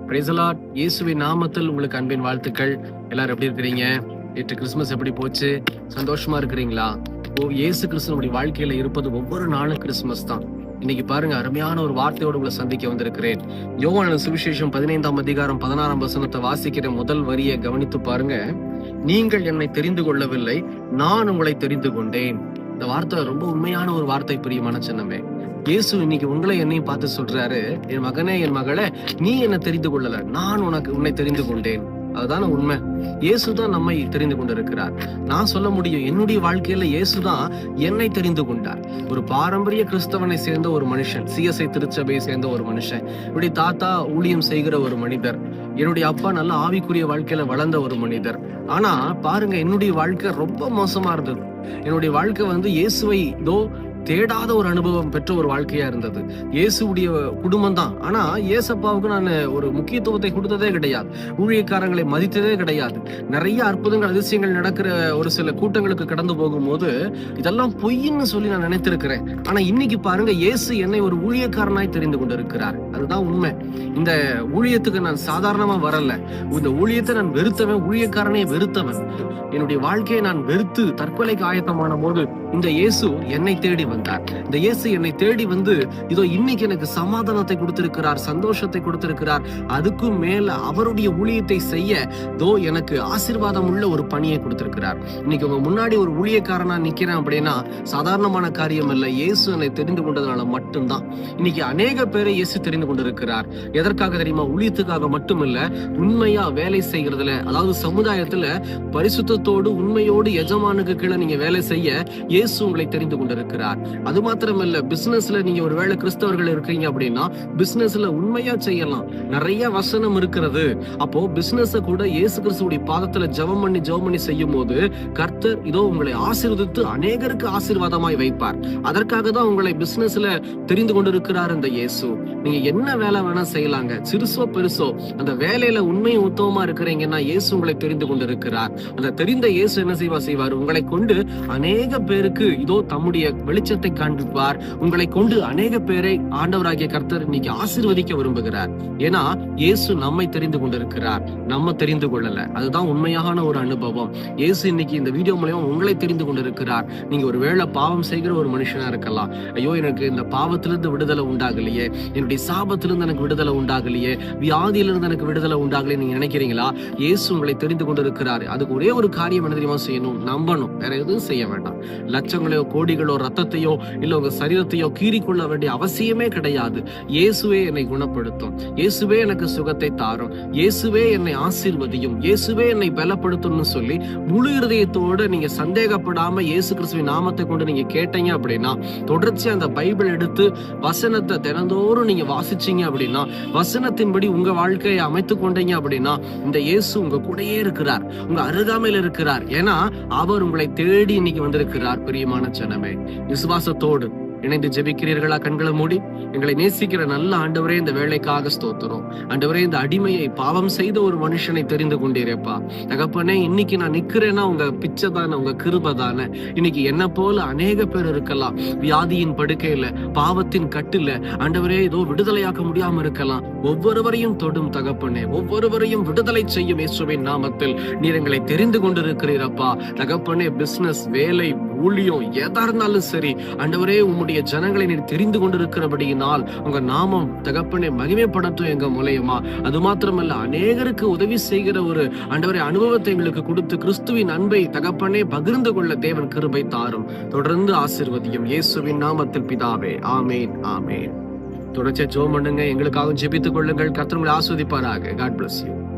Praise the Lord. இயேசுவின் நாமத்தில் உங்களுக்கு அன்பின் வாழ்த்துக்கள். எல்லாரும் எப்படி இருக்கிறீங்க? நேற்று கிறிஸ்துமஸ் எப்படி போச்சு? சந்தோஷமா இருக்கிறீங்களா? இயேசு கிறிஸ்து நம்முடைய வாழ்க்கையில இருப்பது ஒவ்வொரு நாளும் கிறிஸ்துமஸ் தான். இன்னைக்கு பாருங்க, அருமையான ஒரு வார்த்தையோடு உங்களை சந்திக்க வந்திருக்கிறேன். யோவான் சுவிசேஷம் 15ஆம் அதிகாரம் 16ஆம் வசனத்தை வாசிக்கிற முதல் வரியை கவனித்து பாருங்க. நீங்கள் என்னை தெரிந்து கொள்ளவில்லை, நான் உங்களை தெரிந்து கொண்டேன். இந்த வார்த்தை ரொம்ப உண்மையான ஒரு வார்த்தை, பிரியமான சின்னமே. இயேசு இன்னைக்கு உங்களை என்னையும் பார்த்து சொல்றாரு, என் மகனே, என் மகளே, நீ என்ன தெரிந்து கொள்ளல, நான் உன்னை தெரிந்து கொண்டேன். அதுதான உண்மை. இயேசுதான் நம்மை தெரிந்து கொண்டிருக்கிறார். நான் சொல்ல முடியும், என்னுடைய வாழ்க்கையில இயேசுதான் என்னை தெரிந்து கொண்டார். ஒரு பாரம்பரிய கிறிஸ்தவனை சேர்ந்த ஒரு மனுஷன், CSI திருச்சபையை சேர்ந்த ஒரு மனுஷன், என்னுடைய தாத்தா ஊழியம் செய்கிற ஒரு மனிதர், என்னுடைய அப்பா நல்ல ஆவிக்குரிய வாழ்க்கையில வளர்ந்த ஒரு மனிதர். ஆனா பாருங்க, என்னுடைய வாழ்க்கை ரொம்ப மோசமா இருந்தது. என்னுடைய வாழ்க்கை இயேசுவை தேடாத ஒரு அனுபவம் பெற்ற ஒரு வாழ்க்கையா இருந்தது. இயேசுடைய குடும்பம் தான். ஆனா இயேசப்பாவுக்கு நான் ஒரு முக்கியத்துவத்தை கொடுத்ததே கிடையாது. ஊழியக்காரங்களை மதித்ததே கிடையாது. நிறைய அற்புதங்கள், அதிசயங்கள் நடக்கிற ஒரு சில கூட்டங்களுக்கு கடந்து போகும்போது இதெல்லாம் பொய்ன்னு சொல்லி நான் நினைத்திருக்கிறேன். ஆனா இன்னைக்கு பாருங்க, இயேசு என்னை ஒரு ஊழியக்காரனாய் தெரிந்து கொண்டிருக்கிறார். அதுதான் உண்மை. இந்த ஊழியத்துக்கு நான் சாதாரணமா வரல. இந்த ஊழியத்தை நான் வெறுத்தவன், ஊழியக்காரனே வெறுத்தவன். என்னுடைய வாழ்க்கையை நான் வெறுத்து தற்கொலைக்கு ஆயத்தமான போது இந்த இயேசு என்னை தேடி வந்தார். இந்த இயேசு என்னை தேடி வந்து இன்னைக்கு எனக்கு சமாதானத்தை கொடுத்திருக்கிறார், சந்தோஷத்தை கொடுத்திருக்கிறார். அதுக்கும் மேல அவருடைய ஊழியத்தை செய்ய எனக்கு ஆசீர்வாதம் உள்ள ஒரு பணியை கொடுத்திருக்கிறார். இன்னைக்கு உங்க முன்னாடி ஒரு ஊழியக்காரனா நிக்கிறேன் அப்படின்னா சாதாரணமான காரியம் இல்ல. இயேசு என்னை தெரிந்து கொண்டதுனால மட்டும்தான். இன்னைக்கு அநேக பேரை இயேசு தெரிந்து கொண்டிருக்கிறார். எதற்காக தெரியுமா? ஊழியத்துக்காக மட்டும் இல்ல, உண்மையா வேலை செய்கிறதுல, அதாவது சமுதாயத்துல பரிசுத்தத்தோடு உண்மையோடு எஜமானுக்கு கீழே நீங்க வேலை செய்ய இயேசு உங்களை தெரிந்து கொண்டிருக்கிறார். அது மாத்திரமல்ல, பிசினஸ்ல நீங்க ஒருவேளை கிறிஸ்தவர்கள் இருக்கீங்க அப்படின்னா பிசினஸ்ல உண்மையா செய்யலாம். நிறைய வசனம் இருக்கிறது. அப்போ பிசினஸ் கூட இயேசு கிறிஸ்துவுடைய பாதத்துல ஜெபம் பண்ணி செய்யும் போது கர்த்தர் உங்களை ஆசீர்வதித்து அநேகருக்கு ஆசீர்வாதமாய் வைப்பார். அதற்காக தான் உங்களை பிசினஸ்ல தெரிந்து கொண்டிருக்கிறார் இந்த இயேசு. நீங்க என்ன வேலை வேணா செய்யலாங்க, சிறுசோ பெருசோ, அந்த வேலையில உண்மையும் உத்தமமா இருக்கிறீங்கன்னா இயேசு உங்களை தெரிந்து கொண்டிருக்கிறார். அந்த தெரிந்த இயேசு என்ன செய்வார்? உங்களை கொண்டு அநேக பேருக்கு தம்முடைய வெளிச்சத்தை காண்பிப்பார். உங்களை கொண்டு அநேக பேரை ஆண்டவராகிய கர்த்தர் இன்னைக்கு ஆசீர்வதிக்க விரும்புகிறார். ஏன்னா இயேசு நம்மை தெரிந்து கொண்டிருக்கிறார், நம்ம தெரிந்து கொள்ளல. அதுதான் உண்மையான ஒரு அனுபவம். இயேசு இன்னைக்கு இந்த வீடியோ மூலமா உங்களை தெரிந்து கொண்டிருக்கிறார். நீங்க ஒருவேளை பாவம் செய்கிற ஒரு மனுஷனா இருக்கலாம். ஐயோ, எனக்கு இந்த பாவத்திலிருந்து விடுதலை உண்டாகலையே, என்னுடைய சாபத்திலிருந்து எனக்கு விடுதலை உண்டாகலையே, வியாதியிலிருந்து எனக்கு விடுதலை உண்டாகலையே நீங்க நினைக்கிறீங்களா? இயேசு உங்களை தெரிந்து கொண்டிருக்கிறார். அதுக்கு ஒரே ஒரு காரியம் என்ன தெரியுமா செய்யணும்? நம்பணும். வேற எதுவும் செய்ய வேண்டாம். லட்சங்களோ கோடிகளோ ரத்தத்தையோ இல்ல உங்க சரீரத்தையோ கீறிக்கொள்ள வேண்டிய அவசியமே கிடையாது. இயேசுவே என்னை குணப்படுத்தும், இயேசுவே எனக்கு சுகத்தை தாரும், இயேசுவே என்னை ஆசீர்வதியும், இயேசுவே என்னை பலப்படுத்தும்னு சொல்லி முழு இருதயத்தோடு நீங்க சந்தேகப்படாம இயேசு கிறிஸ்துவின் நாமத்தை கொண்டு நீங்க கேட்டீங்க அப்படின்னா, தொடர்ச்சியா அந்த பைபிள் எடுத்து வசனத்தை தினந்தோறும் நீங்க வாசிச்சீங்க அப்படின்னா, வசனத்தின்படி உங்க வாழ்க்கையை அமைத்துக் கொண்டீங்க அப்படின்னா, இந்த இயேசு உங்க கூடயே இருக்கிறார், உங்க அருகாமையில் இருக்கிறார். ஏன்னா அவர் உங்களை தேடி இன்னைக்கு வந்திருக்கிறார். பிரியமான ஜனமே, விசுவாசத்தோடு இணைந்து ஜெபிக்கிறீர்களா? கண்களை மூடி. எங்களை நேசிக்கிற நல்ல ஆண்டவரே, இந்த வேலைக்காக ஸ்தோத்திரம். ஆண்டவரே, இந்த அடிமையை, பாவம் செய்த ஒரு மனுஷனை தெரிந்து கொண்டீரேப்பா. தகப்பனே, இன்னைக்கு நான் நிக்கிறேன்னா உங்க பிச்சை தானே, உங்க கிருபை தானே. இன்னைக்கு என்ன போல அநேக பேர் இருக்கலாம், வியாதியின் படுக்கையில, பாவத்தின் கட்டுல, ஆண்டவரே விடுதலையாக்க முடியாம இருக்கலாம். ஒவ்வொருவரையும் தொடும் தகப்பனே, ஒவ்வொருவரையும் விடுதலை செய்யும் இயேசுவின் நாமத்தில் நீர் எங்களை தெரிந்து கொண்டிருக்கிறீரப்பா. தகப்பனே, பிசினஸ், வேலை, ஊழியம், எதா இருந்தாலும் சரி, ஆண்டவரே, உம்முடைய ஜனங்களை நீர் தெரிந்து கொண்டிருக்கிறபடியினால் உங்க நாமம் தகப்பனே மகிமைப்படட்டும் எங்க மூலமா. அது மாத்திரமல்ல, அநேகருக்கு உதவி செய்கிற ஒரு ஆண்டவரே அனுபவத்தை எங்களுக்கு கொடுத்து கிறிஸ்துவின் அன்பை தகப்பனே பகிர்ந்து கொள்ள தேவன் கிருபை தாரும். தொடர்ந்து ஆசீர்வதியும் இயேசுவின் நாமத்தில் பிதாவே. ஆமேன், ஆமேன். தொடர்ச்சியா ஜெபம் பண்ணுங்க. எங்களுக்காக ஜெபித்துக் கொள்ளுங்கள். கர்த்தர் உங்களை ஆசீர்வதிப்பாராக. God bless you.